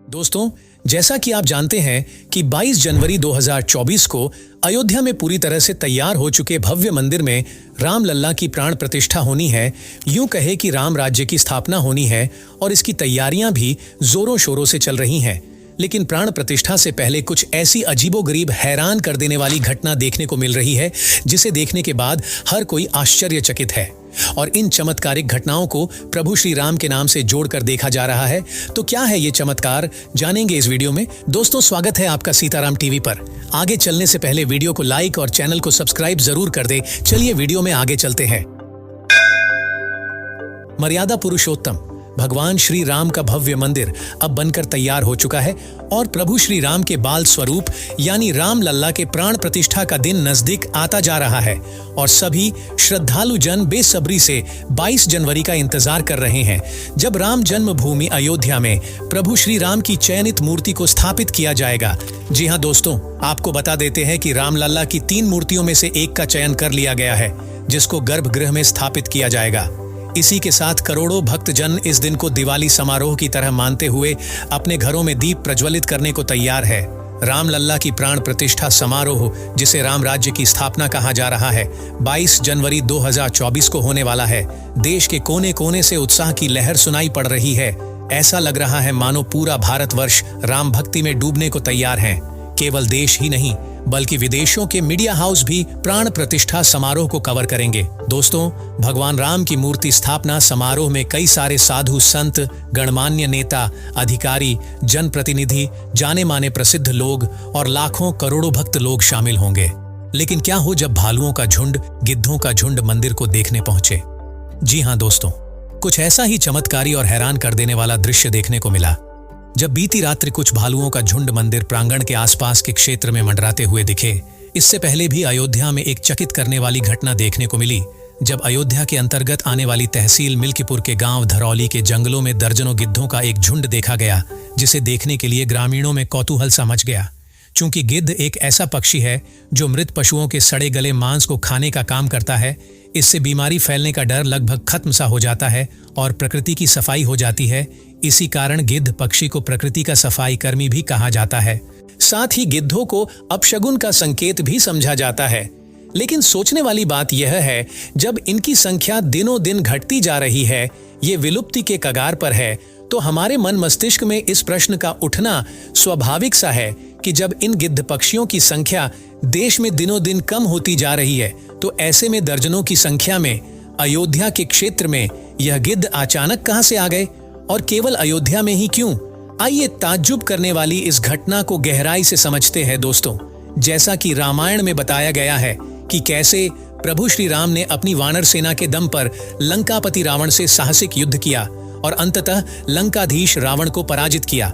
दोस्तों, जैसा कि आप जानते हैं कि 22 जनवरी 2024 को अयोध्या में पूरी तरह से तैयार हो चुके भव्य मंदिर में रामलल्ला की प्राण प्रतिष्ठा होनी है। यूं कहे कि राम राज्य की स्थापना होनी है और इसकी तैयारियां भी जोरों शोरों से चल रही हैं। लेकिन प्राण प्रतिष्ठा से पहले कुछ ऐसी अजीबोगरीब, हैरान कर देने वाली घटना देखने को मिल रही है जिसे देखने के बाद हर कोई आश्चर्यचकित है। और इन चमत्कारिक घटनाओं को प्रभु श्री राम के नाम से जोड़कर देखा जा रहा है। तो क्या है ये चमत्कार, जानेंगे इस वीडियो में। दोस्तों, स्वागत है आपका सीताराम टीवी पर। आगे चलने से पहले वीडियो को लाइक और चैनल को सब्सक्राइब जरूर कर दे। चलिए वीडियो में आगे चलते हैं। मर्यादा पुरुषोत्तम भगवान श्री राम का भव्य मंदिर अब बनकर तैयार हो चुका है और प्रभु श्री राम के बाल स्वरूप यानी राम लल्ला के प्राण प्रतिष्ठा का दिन नजदीक आता जा रहा है और सभी श्रद्धालु जन बेसब्री से 22 जनवरी का इंतजार कर रहे हैं, जब राम जन्मभूमि अयोध्या में प्रभु श्री राम की चयनित मूर्ति को स्थापित किया जाएगा। जी हाँ दोस्तों, आपको बता देते हैं कि राम लल्ला की 3 मूर्तियों में से एक का चयन कर लिया गया है, जिसको गर्भगृह में स्थापित किया जाएगा। इसी के साथ करोड़ों भक्तजन इस दिन को दिवाली समारोह की तरह मानते हुए अपने घरों में दीप प्रज्वलित करने को तैयार है। राम लल्ला की प्राण प्रतिष्ठा समारोह, जिसे राम राज्य की स्थापना कहा जा रहा है, 22 जनवरी 2024 को होने वाला है। देश के कोने कोने से उत्साह की लहर सुनाई पड़ रही है। ऐसा लग रहा है मानो पूरा भारतवर्ष राम भक्ति में डूबने को तैयार है। केवल देश ही नहीं बल्कि विदेशों के मीडिया हाउस भी प्राण प्रतिष्ठा समारोह को कवर करेंगे। दोस्तों, भगवान राम की मूर्ति स्थापना समारोह में कई सारे साधु संत, गणमान्य नेता, अधिकारी, जनप्रतिनिधि, जाने माने प्रसिद्ध लोग और लाखों करोड़ों भक्त लोग शामिल होंगे। लेकिन क्या हो जब भालुओं का झुंड, गिद्धों का झुंड मंदिर को देखने पहुंचे? जी हाँ दोस्तों, कुछ ऐसा ही चमत्कारी और हैरान कर देने वाला दृश्य देखने को मिला जब बीती रात्रि कुछ भालुओं का झुंड मंदिर प्रांगण के आसपास के क्षेत्र में मंडराते हुए दिखे। इससे पहले भी अयोध्या में एक चकित करने वाली घटना देखने को मिली, जब अयोध्या के अंतर्गत आने वाली तहसील मिल्कीपुर के गांव धरौली के जंगलों में दर्जनों गिद्धों का एक झुंड देखा गया, जिसे देखने के लिए ग्रामीणों में कौतूहल सा मच गया। चूंकि गिद्ध एक ऐसा पक्षी है जो मृत पशुओं के सड़े गले मांस को खाने का काम करता है, इससे बीमारी फैलने का डर लगभग खत्म सा हो जाता है और प्रकृति की सफाई हो जाती है। इसी कारण गिद्ध पक्षी को प्रकृति का सफाई कर्मी भी कहा जाता है। साथ ही गिद्धों को अपशगुन का संकेत भी समझा जाता है। लेकिन सोचने वाली बात यह है, जब इनकी संख्या दिनों दिन घटती जा रही है, ये विलुप्ति के कगार पर है, तो हमारे मन मस्तिष्क में इस प्रश्न का उठना स्वाभाविक सा है कि जब इन गिद्ध पक्षियों की संख्या देश में दिनों दिन कम होती जा रही है, तो ऐसे में दर्जनों की संख्या में अयोध्या के क्षेत्र में यह गिद्ध अचानक कहां से आ गए और केवल अयोध्या में ही क्यों? आइए ताज्जुब करने वाली इस घटना को गहराई से समझते हैं दोस्तों। जैसा कि रामायण में बताया गया है कि कैसे प्रभु श्री राम ने अपनी वानर सेना के दम पर लंकापति रावण से साहसिक युद्ध किया और अंततः लंकाधीश रावण को पराजित किया।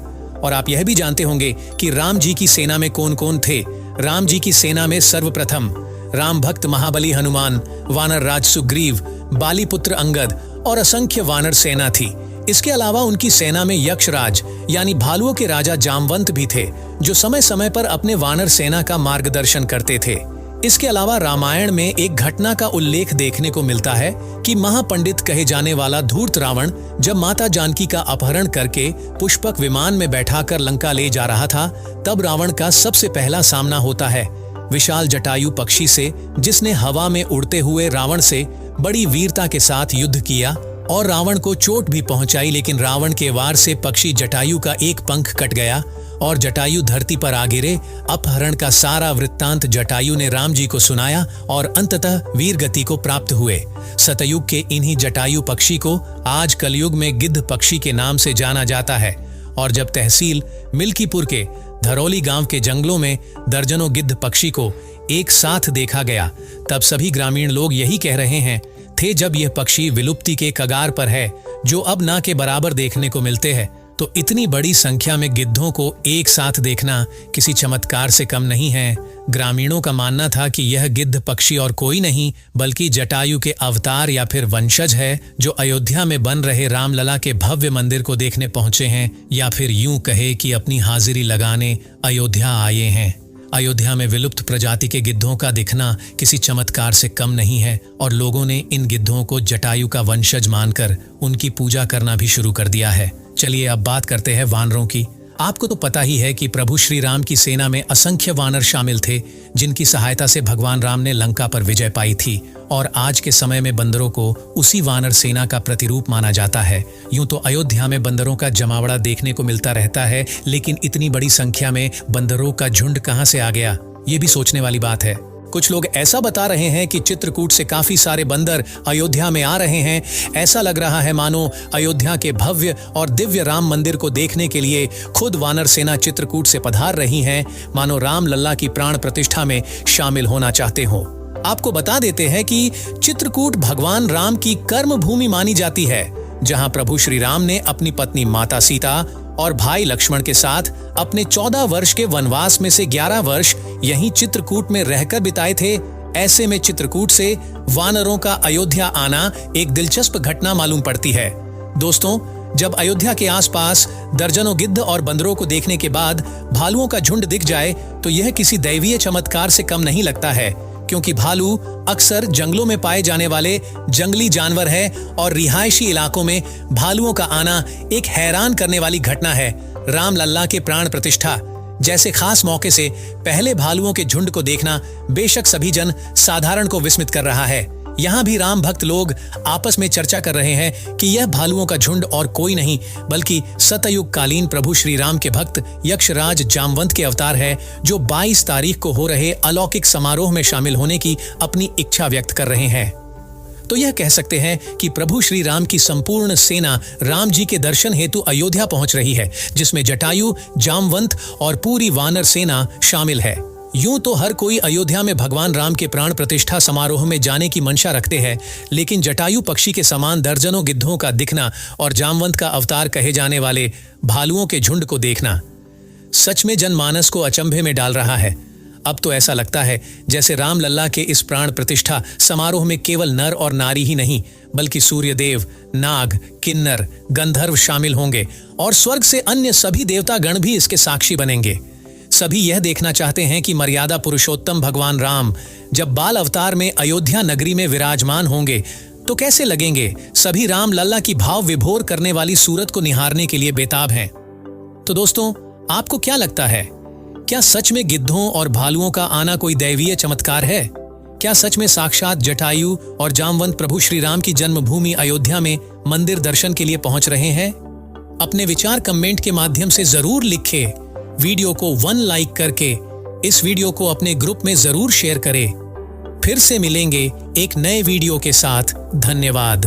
और आप यह भी जानते होंगे कि राम जी की सेना में कौन कौन थे। राम जी की सेना में सर्वप्रथम राम भक्त महाबली हनुमान, वानर राज सुग्रीव, बाली पुत्र अंगद और असंख्य वानर सेना थी। इसके अलावा उनकी सेना में यक्षराज यानी भालुओं के राजा जामवंत भी थे, जो समय समय पर अपने वानर सेना का मार्गदर्शन करते थे। इसके अलावा रामायण में एक घटना का उल्लेख देखने को मिलता है कि महापंडित कहे जाने वाला धूर्त रावण जब माता जानकी का अपहरण करके पुष्पक विमान में बैठाकर लंका ले जा रहा था, तब रावण का सबसे पहला सामना होता है विशाल जटायु पक्षी से, जिसने हवा में उड़ते हुए रावण से बड़ी वीरता के साथ युद्ध किया और रावण को चोट भी पहुंचाई। लेकिन रावण के वार से पक्षी जटायु का एक पंख कट गया और जटायु धरती पर आ गिरे। अपहरण का सारा वृत्तांत जटायु ने राम जी को सुनाया और अंततः वीर गति को प्राप्त हुए। सतयुग के इन्हीं जटायु पक्षी को आज कलयुग में गिद्ध पक्षी के नाम से जाना जाता है। और जब तहसील मिल्कीपुर के धरौली गांव के जंगलों में दर्जनों गिद्ध पक्षी को एक साथ देखा गया, तब सभी ग्रामीण लोग यही कह रहे हैं थे जब यह पक्षी विलुप्ति के कगार पर है, जो अब ना के बराबर देखने को मिलते हैं। तो इतनी बड़ी संख्या में गिद्धों को एक साथ देखना किसी चमत्कार से कम नहीं है। ग्रामीणों का मानना था कि यह गिद्ध पक्षी और कोई नहीं बल्कि जटायु के अवतार या फिर वंशज है, जो अयोध्या में बन रहे रामलला के भव्य मंदिर को देखने पहुंचे हैं, या फिर यूं कहे कि अपनी हाजिरी लगाने अयोध्या आए हैं। अयोध्या में विलुप्त प्रजाति के गिद्धों का दिखना किसी चमत्कार से कम नहीं है और लोगों ने इन गिद्धों को जटायु का वंशज मानकर उनकी पूजा करना भी शुरू कर दिया है। चलिए अब बात करते हैं वानरों की। आपको तो पता ही है कि प्रभु श्री राम की सेना में असंख्य वानर शामिल थे, जिनकी सहायता से भगवान राम ने लंका पर विजय पाई थी। और आज के समय में बंदरों को उसी वानर सेना का प्रतिरूप माना जाता है। यूं तो अयोध्या में बंदरों का जमावड़ा देखने को मिलता रहता है, लेकिन इतनी बड़ी संख्या में बंदरों का झुंड कहां से आ गया, ये भी सोचने वाली बात है। कुछ लोग ऐसा बता रहे हैं कि चित्रकूट से काफी सारे बंदर अयोध्या में आ रहे हैं। ऐसा लग रहा है मानो अयोध्या के भव्य और दिव्य राम मंदिर को देखने के लिए खुद वानर सेना चित्रकूट से पधार रही हैं, मानो राम लल्ला की प्राण प्रतिष्ठा में शामिल होना चाहते हो। आपको बता देते हैं कि चित्रकूट भगवान राम की कर्म भूमि मानी जाती है, जहां प्रभु श्री राम ने अपनी पत्नी माता सीता और भाई लक्ष्मण के साथ अपने 14 वर्ष के वनवास में से 11 वर्ष यहीं चित्रकूट में रहकर बिताए थे। ऐसे में चित्रकूट से वानरों का अयोध्या आना एक दिलचस्प घटना मालूम पड़ती है। दोस्तों, जब अयोध्या के आसपास दर्जनों गिद्ध और बंदरों को देखने के बाद भालुओं का झुंड दिख जाए तो यह किसी दैवीय चमत्कार से कम नहीं लगता है, क्योंकि भालू अक्सर जंगलों में पाए जाने वाले जंगली जानवर है और रिहायशी इलाकों में भालुओं का आना एक हैरान करने वाली घटना है। राम लल्ला के प्राण प्रतिष्ठा जैसे खास मौके से पहले भालुओं के झुंड को देखना बेशक सभी जन साधारण को विस्मित कर रहा है। यहाँ भी राम भक्त लोग आपस में चर्चा कर रहे हैं कि यह भालुओं का झुंड और कोई नहीं बल्कि सतयुग कालीन प्रभु श्री राम के भक्त यक्षराज जामवंत के अवतार है, जो 22 तारीख को हो रहे अलौकिक समारोह में शामिल होने की अपनी इच्छा व्यक्त कर रहे हैं। तो यह कह सकते हैं कि प्रभु श्री राम की संपूर्ण सेना राम जी के दर्शन हेतु अयोध्या पहुंच रही है, जिसमें जटायु, जामवंत और पूरी वानर सेना शामिल है। यूं तो हर कोई अयोध्या में भगवान राम के प्राण प्रतिष्ठा समारोह में जाने की मंशा रखते हैं, लेकिन जटायु पक्षी के समान दर्जनों गिद्धों का दिखना और जामवंत का अवतार कहे जाने वाले भालुओं के झुंड को देखना सच में जनमानस को अचंभे में डाल रहा है। अब तो ऐसा लगता है जैसे राम लल्ला के इस प्राण प्रतिष्ठा समारोह में केवल नर और नारी ही नहीं, बल्कि सूर्यदेव, नाग, किन्नर, गंधर्व शामिल होंगे और स्वर्ग से अन्य सभी देवता गण भी इसके साक्षी बनेंगे। सभी यह देखना चाहते हैं कि मर्यादा पुरुषोत्तम भगवान राम जब बाल अवतार में अयोध्या नगरी में विराजमान होंगे तो कैसे लगेंगे। सभी राम लल्ला की भाव विभोर करने वाली सूरत को निहारने के लिए बेताब हैं। तो दोस्तों, आपको क्या लगता है, क्या सच में गिद्धों और भालुओं का आना कोई दैवीय चमत्कार है? क्या सच में साक्षात जटायु और जामवंत प्रभु श्री राम की जन्मभूमि अयोध्या में मंदिर दर्शन के लिए पहुंच रहे हैं? अपने विचार कमेंट के माध्यम से जरूर लिखें। वीडियो को 1 लाइक करके इस वीडियो को अपने ग्रुप में जरूर शेयर करें। फिर से मिलेंगे एक नए वीडियो के साथ। धन्यवाद।